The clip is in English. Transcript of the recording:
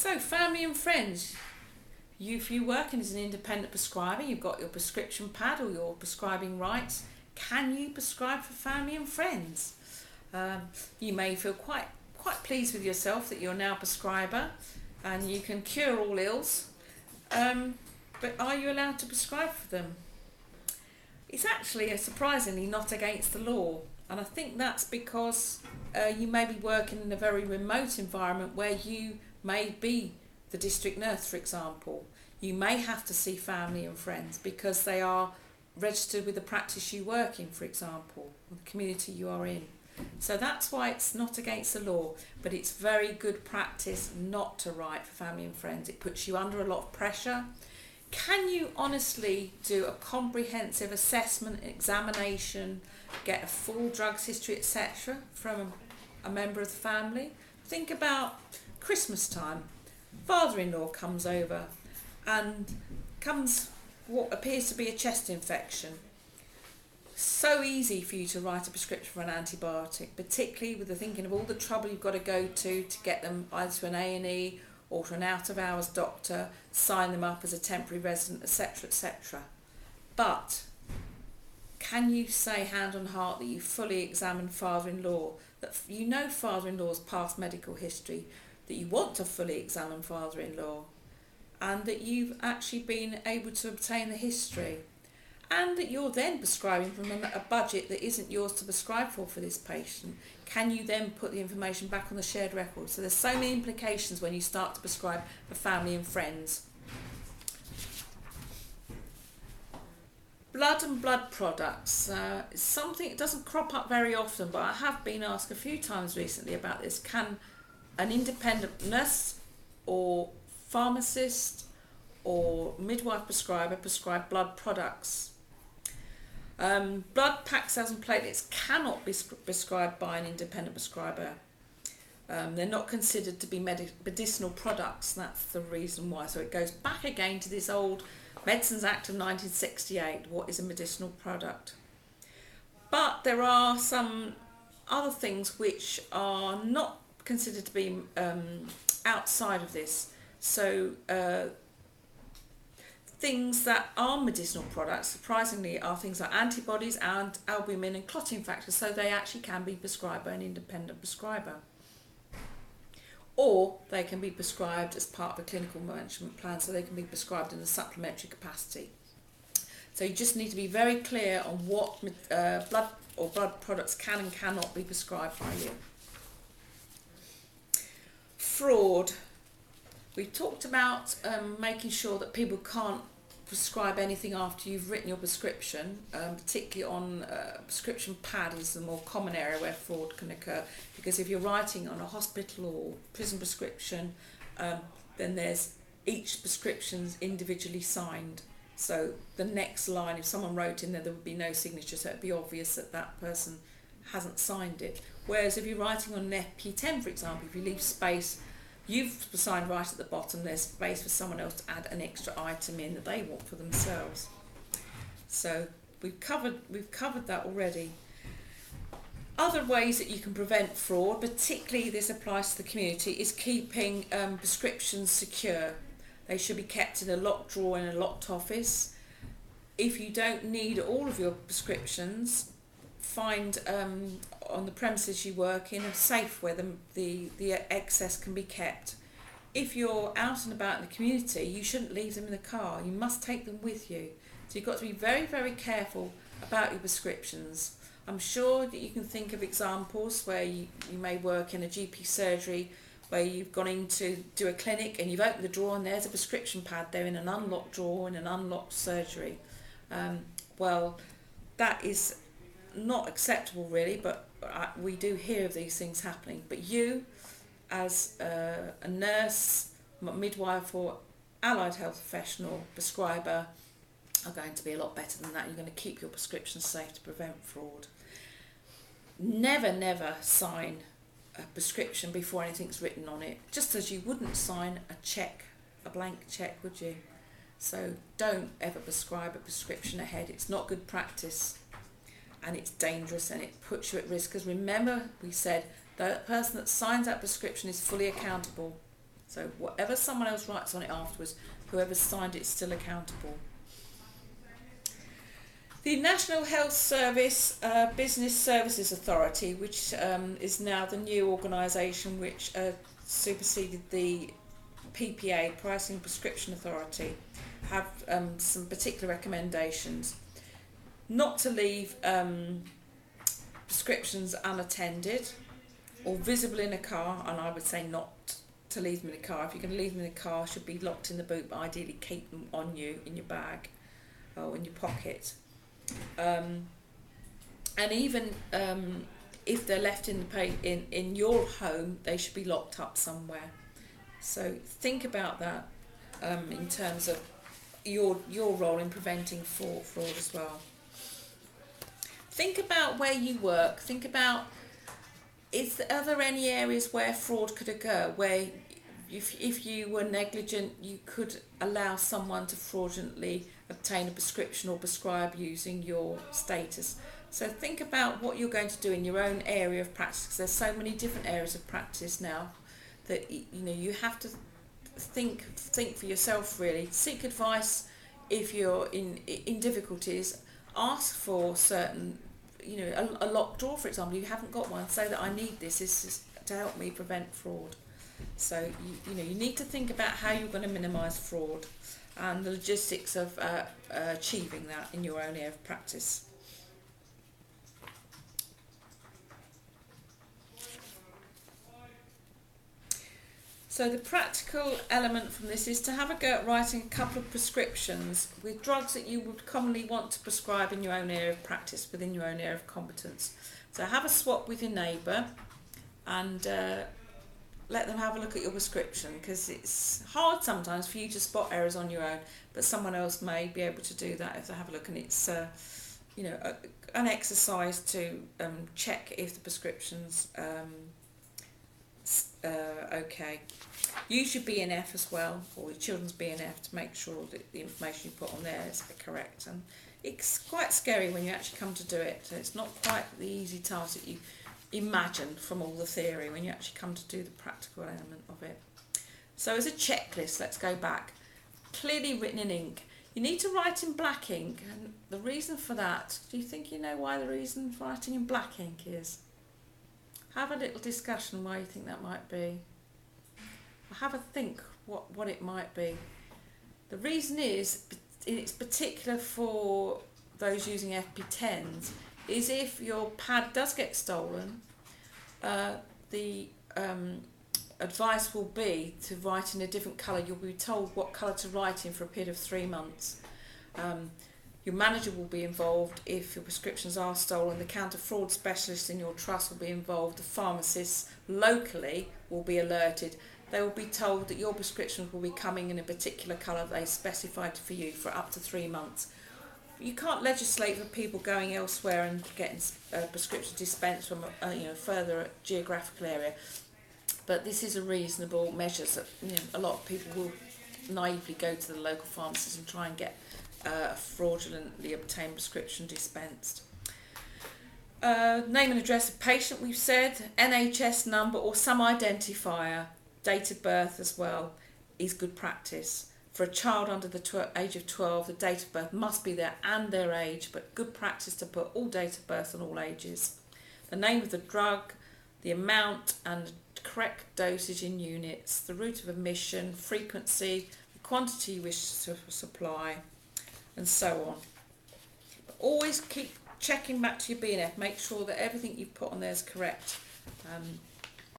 So, family and friends, if you're working as an independent prescriber, you've got your prescription pad or your prescribing rights, can you prescribe for family and friends? You may feel quite pleased with yourself that you're now a prescriber and you can cure all ills, but are you allowed to prescribe for them? It's actually surprisingly not against the law, and I think that's because you may be working in a very remote environment where you may be the district nurse, for example. You may have to see family and friends because they are registered with the practice you work in, for example, or the community you are in. So that's why it's not against the law, but it's very good practice not to write for family and friends. It puts you under a lot of pressure. Can you honestly do a comprehensive assessment, examination, get a full drugs history, etc. from a member of the family? Think about Christmas time. Father-in-law comes over and comes what appears to be a chest infection. So easy for you to write a prescription for an antibiotic, particularly with the thinking of all the trouble you've got to go to get them either to an A&E or to an out-of-hours doctor, sign them up as a temporary resident, etc., etc. But can you say hand on heart that you fully examined father-in-law, that you know father-in-law's past medical history, that you want to fully examine father-in-law, and that you've actually been able to obtain the history, and that you're then prescribing from a budget that isn't yours to prescribe for this patient? Can you then put the information back on the shared record? So there's so many implications when you start to prescribe for family and friends. Blood and blood products is something that doesn't crop up very often, but I have been asked a few times recently about this. Can an independent nurse or pharmacist or midwife prescriber prescribe blood products? Blood packed cells and platelets cannot be prescribed by an independent prescriber. They're not considered to be medicinal products. That's the reason why. So it goes back again to this old Medicines Act of 1968. What is a medicinal product? But there are some other things which are not considered to be outside of this. So things that are medicinal products, surprisingly, are things like antibodies and albumin and clotting factors, so they actually can be prescribed by an independent prescriber. Or they can be prescribed as part of a clinical management plan, so they can be prescribed in a supplementary capacity. So you just need to be very clear on what blood products can and cannot be prescribed by you. Fraud. We've talked about making sure that people can't prescribe anything after you've written your prescription, particularly on a prescription pad is the more common area where fraud can occur, because if you're writing on a hospital or prison prescription, then there's each prescription's individually signed. So the next line, if someone wrote in there, there would be no signature, so it would be obvious that that person hasn't signed it. Whereas if you're writing on an FP10, for example, if you leave space, you've signed right at the bottom, there's space for someone else to add an extra item in that they want for themselves. So we've covered that already. Other ways that you can prevent fraud, particularly this applies to the community, is keeping prescriptions secure. They should be kept in a locked drawer in a locked office. If you don't need all of your prescriptions, find on the premises you work in a safe where the excess can be kept. If you're out and about in the community, you shouldn't leave them in the car. You must take them with you. So you've got to be very, very careful about your prescriptions. I'm sure that you can think of examples where you may work in a GP surgery where you've gone in to do a clinic and you've opened the drawer and there's a prescription pad there in an unlocked drawer in an unlocked surgery. Well, that is not acceptable really, but we do hear of these things happening. But you, as a nurse, midwife or allied health professional, prescriber, are going to be a lot better than that. You're going to keep your prescriptions safe to prevent fraud. Never sign a prescription before anything's written on it, just as you wouldn't sign a blank check, would you? So don't ever prescribe a prescription ahead. It's not good practice. And it's dangerous and it puts you at risk, because remember we said the person that signs that prescription is fully accountable. So whatever someone else writes on it afterwards, whoever's signed it is still accountable. The National Health Service Business Services Authority, which is now the new organisation which superseded the PPA, Pricing Prescription Authority, have some particular recommendations. Not to leave prescriptions unattended or visible in a car, and I would say not to leave them in a car. If you're going to leave them in a car, should be locked in the boot, but ideally keep them on you in your bag or in your pocket. And even if they're left in your home, they should be locked up somewhere. So think about that in terms of your role in preventing fraud as well. Think about where you work. Think about, are there any areas where fraud could occur, where if you were negligent, you could allow someone to fraudulently obtain a prescription or prescribe using your status. So think about what you're going to do in your own area of practice, because there's so many different areas of practice now that you have to think for yourself, really. Seek advice if you're in difficulties. Ask for certain, a locked drawer, for example. You haven't got one, say that I need this is to help me prevent fraud. So you need to think about how you're going to minimise fraud and the logistics of achieving that in your own area of practice. So the practical element from this is to have a go at writing a couple of prescriptions with drugs that you would commonly want to prescribe in your own area of practice, within your own area of competence. So have a swap with your neighbour and let them have a look at your prescription, because it's hard sometimes for you to spot errors on your own, but someone else may be able to do that if they have a look, and it's an exercise to check if the prescription's okay. Use your BNF as well, or your children's BNF, to make sure that the information you put on there is correct. And it's quite scary when you actually come to do it. So it's not quite the easy task that you imagine from all the theory when you actually come to do the practical element of it. So as a checklist, let's go back. Clearly written in ink. You need to write in black ink, and the reason for that, do you think you know why the reason for writing in black ink is? Have a little discussion why you think that might be. Or have a think what it might be. The reason is, it's particular for those using FP10s, is if your pad does get stolen, the advice will be to write in a different colour. You'll be told what colour to write in for a period of 3 months. Your manager will be involved if your prescriptions are stolen. The counter-fraud specialist in your trust will be involved. The pharmacists locally will be alerted. They will be told that your prescriptions will be coming in a particular colour they specified for you for up to 3 months. You can't legislate for people going elsewhere and getting prescriptions dispensed from a further geographical area, but this is a reasonable measure. So a lot of people will naively go to the local pharmacist and try and get a fraudulently obtained prescription dispensed. Name and address of patient, we've said, NHS number or some identifier, date of birth as well, is good practice. For a child under the age of 12, the date of birth must be there and their age, but good practice to put all date of birth and all ages. The name of the drug, the amount and correct dosage in units, the route of admission, frequency, the quantity you wish to supply, and so on. But always keep checking back to your BNF, make sure that everything you've put on there is correct.